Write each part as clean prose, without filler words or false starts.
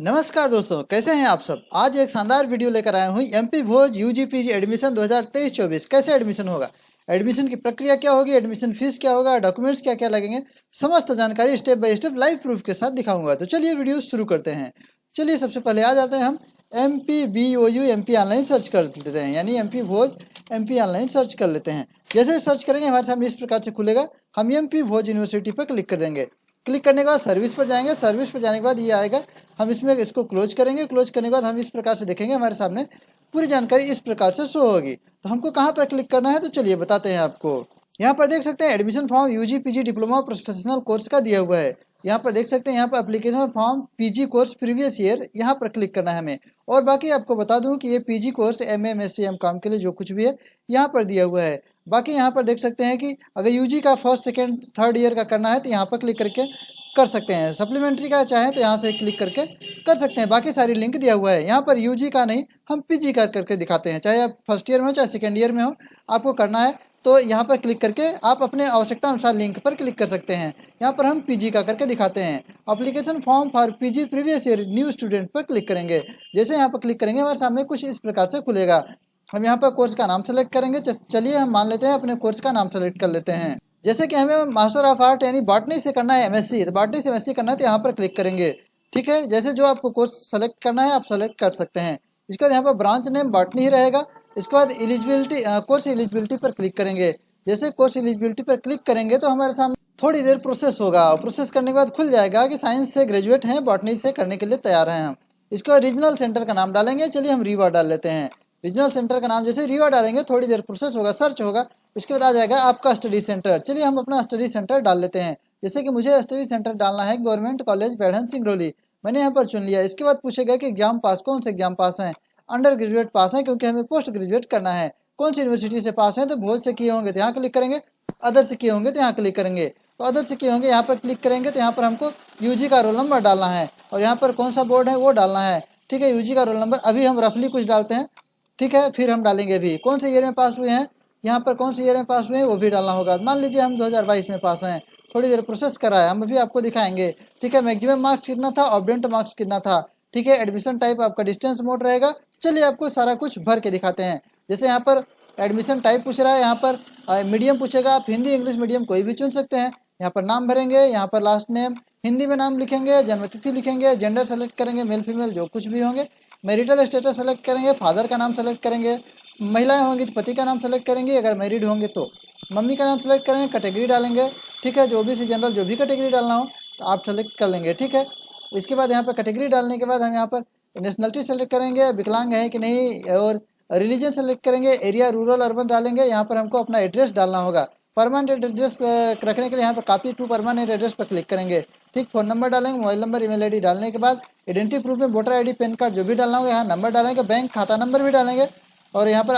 नमस्कार दोस्तों, कैसे हैं आप सब। आज एक शानदार वीडियो लेकर आया हूँ। एमपी भोज यूजी पीजी एडमिशन 2023-24 कैसे एडमिशन होगा, एडमिशन की प्रक्रिया क्या होगी, एडमिशन फीस क्या होगा, डॉक्यूमेंट्स क्या क्या लगेंगे, समस्त जानकारी step by step live proof के साथ दिखाऊंगा। तो चलिए वीडियो शुरू करते हैं। चलिए सबसे पहले आ जाते हैं हम MPVOU MP ऑनलाइन सर्च कर लेते हैं, यानी एमपी भोज MP ऑनलाइन सर्च कर लेते हैं। जैसे सर्च करेंगे हमारे सामने इस प्रकार से खुलेगा। हम एमपी भोज यूनिवर्सिटी पर क्लिक कर देंगे। क्लिक करने के बाद सर्विस पर जाएंगे। सर्विस पर जाने के बाद ये आएगा, हम इसमें इसको क्लोज करेंगे। क्लोज करने के बाद हम इस प्रकार से देखेंगे, हमारे सामने पूरी जानकारी इस प्रकार से शो होगी। तो हमको कहाँ पर क्लिक करना है, तो चलिए बताते हैं आपको। यहाँ पर देख सकते हैं admission form UG PG diploma professional course का दिया हुआ है। यहाँ पर देख सकते हैं, यहाँ पर application form PG course previous year, यहाँ पर क्लिक करना है हमें। और बाकी आपको बता दूं कि ये PG course MM SC MCOM के लिए जो कुछ भी है यहाँ पर दिया हुआ है। बाकी यहाँ पर देख सकते हैं कि अगर यूजी का फर्स्ट सेकेंड थर्ड ईयर का करना है तो यहाँ पर क्लिक करके कर सकते हैं। सप्लीमेंट्री का चाहें तो यहाँ से क्लिक करके कर सकते हैं। बाकी सारी लिंक दिया हुआ है। यहाँ पर यूजी का नहीं, हम पीजी का करके दिखाते हैं। चाहे आप फर्स्ट ईयर में हो चाहे सेकेंड ईयर में हो, आपको करना है तो यहाँ पर क्लिक करके आप अपने आवश्यकता अनुसार लिंक पर क्लिक कर सकते हैं। यहाँ पर हम पीजी का करके दिखाते हैं। Application form for PG previous year new student पर क्लिक करेंगे। जैसे यहाँ पर क्लिक करेंगे हमारे सामने कुछ इस प्रकार से खुलेगा। हम यहाँ पर कोर्स का नाम सेलेक्ट करेंगे। चलिए हम मान लेते हैं अपने कोर्स का नाम सेलेक्ट कर लेते हैं। जैसे कि हमें मास्टर ऑफ आर्ट यानी बॉटनी से करना है MSc, तो बॉटनी से MSc करना है तो यहाँ पर क्लिक करेंगे। ठीक है, जैसे जो आपको कोर्स सेलेक्ट करना है आप सेलेक्ट कर सकते हैं। इसके बाद यहाँ पर ब्रांच नेम बॉटनी ही रहेगा। इसके बाद एलिजिबिलिटी, कोर्स एलिजिबिलिटी पर क्लिक करेंगे। जैसे कोर्स एलिजिबिलिटी पर क्लिक करेंगे तो हमारे सामने थोड़ी देर प्रोसेस होगा। प्रोसेस करने के बाद खुल जाएगा कि साइंस से ग्रेजुएट हैं, बॉटनी से करने के लिए तैयार हैं हम। इसके बाद रीजनल सेंटर का नाम डालेंगे। चलिए हम रीवा डाल लेते हैं। रीजनल सेंटर का नाम जैसे रीवा डालेंगे, थोड़ी देर प्रोसेस होगा, सर्च होगा। इसके बाद आ जाएगा आपका स्टडी सेंटर। चलिए हम अपना स्टडी सेंटर डाल लेते हैं। जैसे कि मुझे स्टडी सेंटर डालना है गवर्नमेंट कॉलेज बैढ़न सिंगरौली, मैंने यहाँ पर चुन लिया। इसके बाद पूछेगा कि एग्जाम पास, कौन से एग्जाम पास हैं, अंडर ग्रेजुएट पास हैं, क्योंकि हमें पोस्ट ग्रेजुएट करना है। कौन सी यूनिवर्सिटी से पास हैं, तो भोज से किए होंगे तो यहाँ क्लिक करेंगे, अदर से किए होंगे तो यहाँ क्लिक करेंगे। तो अदर से किए होंगे यहाँ पर क्लिक करेंगे तो यहाँ पर हमको यूजी का रोल नंबर डालना है और यहाँ पर कौन सा बोर्ड है वो डालना है। ठीक है, यूजी का रोल नंबर अभी हम रफली कुछ डालते हैं। ठीक है, फिर हम डालेंगे अभी कौन से ईयर में पास हुए हैं, यहाँ पर कौन से ईयर में पास हुए हैं वो भी डालना होगा। मान लीजिए हम 2022 में पास हैं। थोड़ी देर प्रोसेस करा है, हम अभी आपको दिखाएंगे। ठीक है, मैक्सिमम मार्क्स कितना था, ऑब्डेंट मार्क्स कितना था। ठीक है, एडमिशन टाइप आपका डिस्टेंस मोड रहेगा। चलिए आपको सारा कुछ भर के दिखाते हैं। जैसे यहाँ पर एडमिशन टाइप पूछ रहा है, यहाँ पर मीडियम पूछेगा, आप हिंदी इंग्लिश मीडियम कोई भी चुन सकते हैं। यहाँ पर नाम भरेंगे, यहाँ पर लास्ट नेम हिंदी में नाम लिखेंगे, जन्मतिथि लिखेंगे, जेंडर सेलेक्ट करेंगे, मेल फीमेल जो कुछ भी होंगे, मैरिटल स्टेटस सेलेक्ट करेंगे, फादर का नाम सेलेक्ट करेंगे, महिलाएं होंगी तो पति का नाम सेलेक्ट करेंगे, अगर मैरिड होंगे तो मम्मी का नाम सेलेक्ट करेंगे, कैटेगरी डालेंगे। ठीक है, जो भी सी जनरल जो भी कैटेगरी डालना हो तो आप सेलेक्ट कर लेंगे। ठीक है, इसके बाद यहाँ पर कैटेगरी डालने के बाद हम यहाँ पर नेशनलिटी सेलेक्ट करेंगे, विकलांग है कि नहीं, और रिलीजन सेलेक्ट करेंगे, एरिया रूरल अर्बन डालेंगे। यहाँ पर हमको अपना एड्रेस डालना होगा। परमानेंट एड्रेस रखने के लिए यहाँ पर कॉपी टू परमानेंट एड्रेस पर क्लिक करेंगे। ठीक, फोन नंबर डालेंगे, मोबाइल नंबर, ईमेल आईडी डालने के बाद आइडेंटिटी प्रूफ में वोटर आईडी, पैन कार्ड जो भी डालना होगा यहाँ नंबर डालेंगे, बैंक खाता नंबर भी डालेंगे और यहाँ पर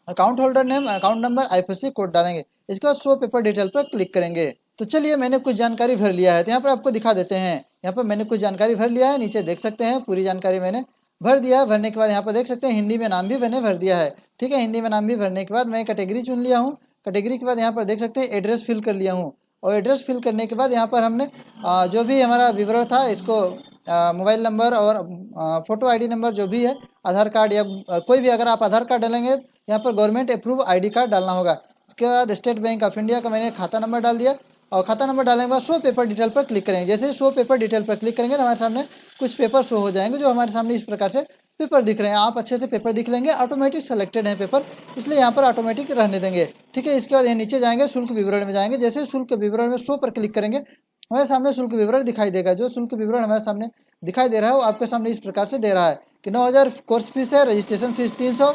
account holder name, account number, IFSC code डालेंगे। इसके बाद शो पेपर डिटेल पर क्लिक करेंगे। तो चलिए मैंने कुछ जानकारी भर लिया है तो यहाँ पर आपको दिखा देते हैं। यहाँ पर मैंने कुछ जानकारी भर लिया है, नीचे देख सकते हैं पूरी जानकारी मैंने भर दिया है। भरने के बाद यहाँ पर देख सकते हैं हिंदी में नाम भी मैंने भर दिया है। ठीक है, हिंदी में नाम भी भरने के बाद मैं कैटेगरी चुन लिया हूँ। कैटेगरी के बाद यहाँ पर देख सकते हैं एड्रेस फिल कर लिया हूँ और एड्रेस फिल करने के बाद यहाँ पर हमने जो भी हमारा विवरण था इसको मोबाइल नंबर और फोटो ID नंबर जो भी है, आधार कार्ड या कोई भी, अगर आप आधार कार्ड डालेंगे यहाँ पर गवर्नमेंट अप्रूव ID कार्ड डालना होगा। इसके बाद स्टेट बैंक ऑफ इंडिया का मैंने खाता नंबर डाल दिया और खाता नंबर डालने के बाद शो पेपर डिटेल पर क्लिक करेंगे। जैसे शो पेपर डिटेल पर क्लिक करेंगे तो हमारे सामने कुछ पेपर शो हो जाएंगे, जो हमारे सामने इस प्रकार से पेपर दिख रहे हैं। आप अच्छे से पेपर दिख लेंगे, ऑटोमेटिक सेलेक्टेड है पेपर, इसलिए यहाँ पर ऑटोमेटिक रहने देंगे। ठीक है, इसके बाद यहाँ नीचे जाएंगे, शुल्क विवरण में जाएंगे। जैसे शुल्क विवरण में शो पर क्लिक करेंगे हमारे सामने शुल्क विवरण दिखाई देगा। जो शुल्क विवरण हमारे सामने दिखाई दे रहा है वो आपके सामने इस प्रकार से दे रहा है कि 9000 कोर्स फीस है, रजिस्ट्रेशन फीस 300,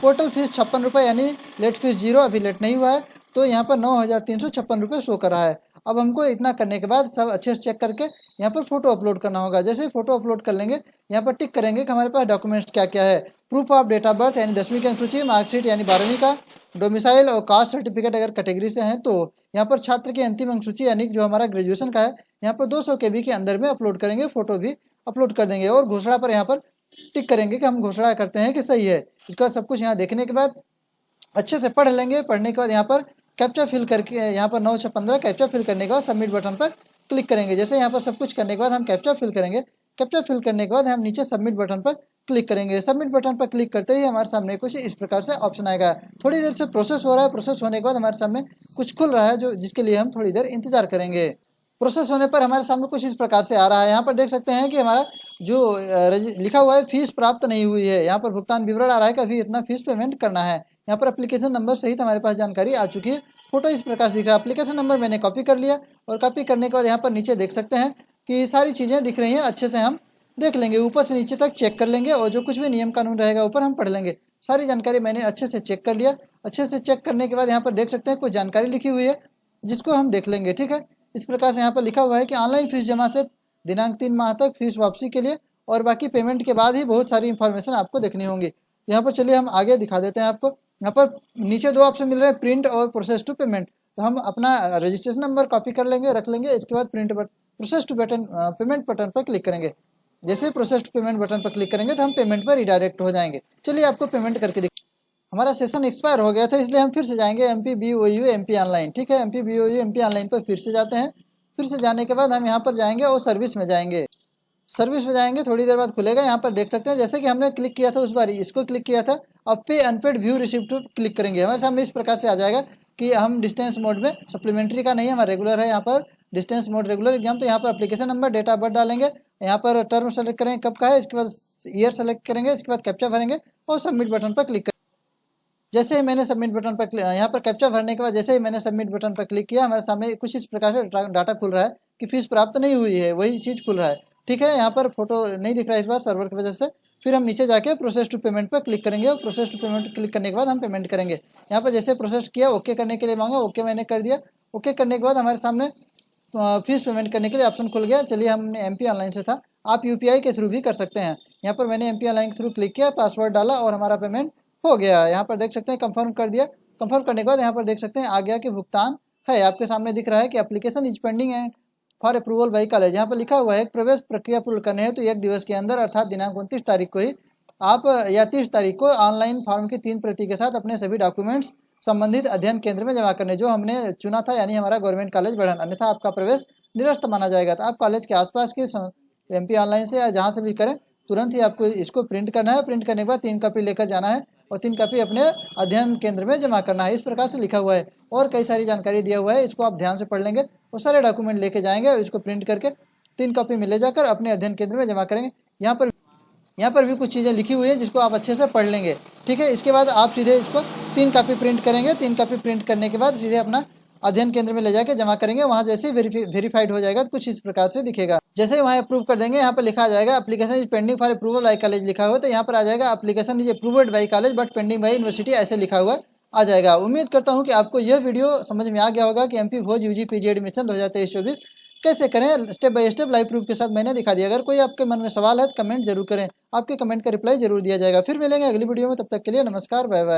पोर्टल फीस 56 रुपये, यानी लेट फीस 0, अभी लेट नहीं हुआ है। तो यहाँ पर 9356 रुपये शो कर रहा है। अब हमको इतना करने के बाद सब अच्छे से चेक करके यहाँ पर फोटो अपलोड करना होगा। जैसे फोटो अपलोड कर लेंगे यहाँ पर टिक करेंगे कि हमारे पास डॉक्यूमेंट्स क्या क्या है। Proof of date of birth यानी 10वीं की अनुसूची, मार्कशीट यानी 12वीं का, डोमिसाइल और कास्ट सर्टिफिकेट अगर कैटेगरी से हैं तो यहाँ पर छात्र की अंतिम अंकसूची यानी जो हमारा ग्रेजुएशन का है यहाँ पर 200 KB के अंदर में अपलोड करेंगे, फोटो भी अपलोड कर देंगे और घोषणा पर यहाँ पर टिक करेंगे कि हम घोषणा करते हैं कि सही है। इसके बाद सब कुछ यहाँ देखने के बाद अच्छे से पढ़ लेंगे। पढ़ने के बाद यहाँ पर कैप्चा फिल करके यहाँ पर 9 से 15 कैप्चा फिल करने के बाद सबमिट बटन पर क्लिक करेंगे। जैसे यहाँ पर सब कुछ करने के बाद हम कैप्चा फिल करेंगे। कैप्चा फिल करने के बाद हम नीचे सबमिट बटन पर क्लिक करेंगे। सबमिट बटन पर क्लिक करते ही हमारे सामने कुछ इस प्रकार से ऑप्शन आएगा। थोड़ी देर से प्रोसेस हो रहा है। प्रोसेस होने के बाद हमारे सामने कुछ खुल रहा है जो जिसके लिए हम थोड़ी देर इंतजार करेंगे। प्रोसेस होने पर हमारे सामने कुछ इस प्रकार से आ रहा है। यहाँ पर देख सकते हैं कि हमारा जो लिखा हुआ है फीस प्राप्त नहीं हुई है। यहाँ पर भुगतान विवरण आ रहा है कि अभी इतना फीस पेमेंट करना है। यहाँ पर एप्लीकेशन नंबर सहित हमारे पास जानकारी आ चुकी है। फोटो इस प्रकार से दिख रहा है। एप्लीकेशन नंबर मैंने कॉपी कर लिया और कॉपी करने के बाद यहाँ पर नीचे देख सकते हैं कि सारी चीज़ें दिख रही हैं। अच्छे से हम देख लेंगे, ऊपर से नीचे तक चेक कर लेंगे और जो कुछ भी नियम कानून रहेगा ऊपर हम पढ़ लेंगे। सारी जानकारी मैंने अच्छे से चेक कर लिया। अच्छे से चेक करने के बाद यहाँ पर देख सकते हैं कुछ जानकारी लिखी हुई है जिसको हम देख लेंगे। ठीक है, इस प्रकार से यहाँ पर लिखा हुआ है कि ऑनलाइन फीस जमा से दिनांक 3 माह तक फीस वापसी के लिए और बाकी पेमेंट के बाद ही बहुत सारी इंफॉर्मेशन आपको देखनी होंगी। यहाँ पर चलिए हम आगे दिखा देते हैं आपको। यहाँ पर नीचे दो ऑप्शन मिल रहे हैं, प्रिंट और प्रोसेस टू पेमेंट। तो हम अपना रजिस्ट्रेशन नंबर कॉपी कर लेंगे, रख लेंगे। इसके बाद print button process to button payment button पर क्लिक करेंगे। जैसे ही प्रोसेस टू पेमेंट बटन पर क्लिक करेंगे तो हम पेमेंट पर रिडायरेक्ट हो जाएंगे। चलिए आपको पेमेंट करके हमारा सेशन एक्सपायर हो गया था, इसलिए हम फिर से जाएंगे MPBOU MP ऑनलाइन। ठीक है, MPBOU MP ऑनलाइन पर फिर से जाते हैं। फिर से जाने के बाद हम यहाँ पर जाएंगे और सर्विस में जाएंगे। सर्विस में जाएंगे, थोड़ी देर बाद खुलेगा। यहाँ पर देख सकते हैं जैसे कि हमने क्लिक किया था उस बार इसको क्लिक किया था। अब पे अनपेड व्यू रिसिप्ट क्लिक करेंगे। हमारे सामने इस प्रकार से आ जाएगा कि हम डिस्टेंस मोड में, सप्लीमेंट्री का नहीं, हमारा रेगुलर है। यहाँ पर डिस्टेंस मोड रेगुलर एग्जाम। तो यहाँ पर application number, date of birth डालेंगे। यहाँ पर टर्म सेलेक्ट करेंगे कब का है, इसके बाद ईयर सेलेक्ट करेंगे, इसके बाद कैप्चा भरेंगे और सबमिट बटन पर क्लिक करेंगे। जैसे ही मैंने सबमिट बटन पर यहाँ पर कैप्चा भरने के बाद जैसे ही मैंने सबमिट बटन पर क्लिक किया, हमारे सामने कुछ इस प्रकार से डाटा खुल रहा है कि फीस प्राप्त नहीं हुई है, वही चीज़ खुल रहा है। ठीक है, यहाँ पर फोटो नहीं दिख रहा है इस बार सर्वर की वजह से। फिर हम नीचे जाके प्रोसेस टू पेमेंट पर क्लिक करेंगे और प्रोसेस टू पेमेंट क्लिक करने के बाद हम पेमेंट करेंगे। यहाँ पर जैसे प्रोसेस किया, ओके करने के लिए मांगा, ओके मैंने कर दिया। ओके करने के बाद हमारे सामने फीस पेमेंट करने के लिए ऑप्शन खुल गया। चलिए, हमने MP ऑनलाइन से था, आप UPI के थ्रू भी कर सकते हैं। यहाँ पर मैंने MP ऑनलाइन के थ्रू क्लिक किया, पासवर्ड डाला और हमारा पेमेंट हो गया। यहाँ पर देख सकते हैं कंफर्म कर दिया। कंफर्म करने के बाद यहाँ पर देख सकते हैं आ गया कि भुगतान है। आपके सामने दिख रहा है कि application is pending and for approval by college. यहाँ पर लिखा हुआ है प्रवेश प्रक्रिया पूर्ण करने है तो 1 दिवस के अंदर अर्थात दिनांक 29 तारीख को ही आप या 30 तारीख को ऑनलाइन फॉर्म की 3 प्रति के साथ अपने सभी डॉक्यूमेंट्स संबंधित अध्ययन केंद्र में जमा करने, जो हमने चुना था यानी हमारा गवर्नमेंट कॉलेज बढ़न, अन्यथा आपका प्रवेश निरस्त माना जाएगा। तो आप कॉलेज के आसपास के MP ऑनलाइन से या जहाँ से भी करें, तुरंत ही आपको इसको प्रिंट करना है। प्रिंट करने के बाद 3 कॉपी लेकर जाना है और 3 कॉपी अपने अध्ययन केंद्र में जमा करना है। इस प्रकार से लिखा हुआ है और कई सारी जानकारी दिया हुआ है, इसको आप ध्यान से पढ़ लेंगे और सारे डॉक्यूमेंट लेके जाएंगे और इसको प्रिंट करके 3 कॉपी में ले जाकर अपने अध्ययन केंद्र में जमा करेंगे। यहाँ पर भी कुछ चीज़ें लिखी हुई है जिसको आप अच्छे से पढ़ लेंगे। ठीक है, इसके बाद आप सीधे इसको 3 कॉपी प्रिंट करेंगे। 3 कॉपी प्रिंट करने के बाद सीधे अपना अध्ययन केंद्र में ले जाके जमा करेंगे। वहाँ जैसे ही वेरीफाइड हो जाएगा तो कुछ इस प्रकार से दिखेगा। जैसे ही वहाँ अप्रूव कर देंगे, यहाँ पर लिखा आ जाएगा application is pending for approval by college लिखा हुआ है, तो यहाँ पर आ जाएगा application is approved by college but pending by university, ऐसे लिखा हुआ आ जाएगा। उम्मीद करता हूँ कि आपको यह वीडियो समझ में आ गया होगा कि MP भोज UG PG एडमिशन 2023-24 कैसे करें। Step by step live proof के साथ मैंने दिखा दिया। अगर कोई आपके मन में सवाल है तो कमेंट जरूर करें, आपके कमेंट का रिप्लाई जरूर दिया जाएगा। फिर मिलेंगे अगली वीडियो में, तब तक के लिए नमस्कार, बाय बाय।